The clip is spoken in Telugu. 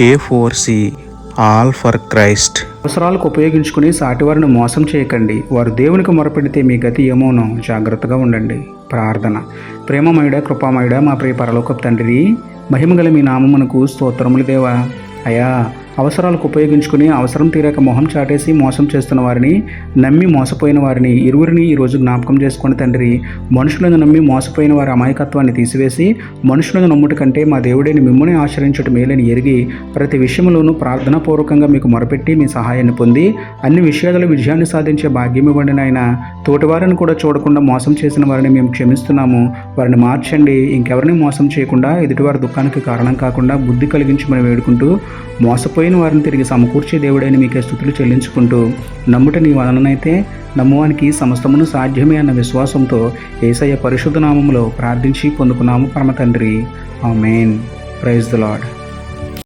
A4C all for Christ. అవసరాలకు ఉపయోగించుకుని సాటివారిని మోసం చేయకండి. వారు దేవునికి మొరపెడితే మీ గతి ఏమోనో జాగ్రత్తగా ఉండండి. ప్రార్థన. ప్రేమమయుడ, కృపామయుడ, మా ప్రియ పరలోకపు తండ్రి, మహిమగల మీ నామమునకు స్తోత్రములు దేవా. అయా, అవసరాలకు ఉపయోగించుకుని అవసరం తీరాక మొహం చాటేసి మోసం చేస్తున్న వారిని, నమ్మి మోసపోయిన వారిని ఇరువురిని ఈరోజు జ్ఞాపకం చేసుకోండి తండ్రి. మనుషులను నమ్మి మోసపోయిన వారి అమాయకత్వాన్ని తీసివేసి మనుషులను నమ్ముట కంటే మా దేవుడిని మిమ్మల్ని ఆశ్రయించడం మేలని ఎరిగి ప్రతి విషయంలోనూ ప్రార్థనాపూర్వకంగా మీకు మొరపెట్టి మీ సహాయాన్ని పొంది అన్ని విషయాలలో విజయాన్ని సాధించే భాగ్యం ఇవ్వండి నాయన. తోటివారిని కూడా చూడకుండా మోసం చేసిన వారిని మేము క్షమిస్తున్నాము. వారిని మార్చండి. ఇంకెవరిని మోసం చేయకుండా ఎదుటివారి దుఃఖానికి కారణం కాకుండా బుద్ధి కలిగించి మనం వేడుకుంటూ మోసపోయిన వారిని తిరిగి సమకూర్చే దేవుడైన మీకే స్తుతులు చెల్లించుకుంటూ నమ్ముట నీ వలననైతే నమ్మువానికి సమస్తమును సాధ్యమే అన్న విశ్వాసంతో యేసయ్య పరిశుద్ధ నామములో ప్రార్థించి పొందుకున్నాము పరమ తండ్రి. ఆమేన్. Praise the lord.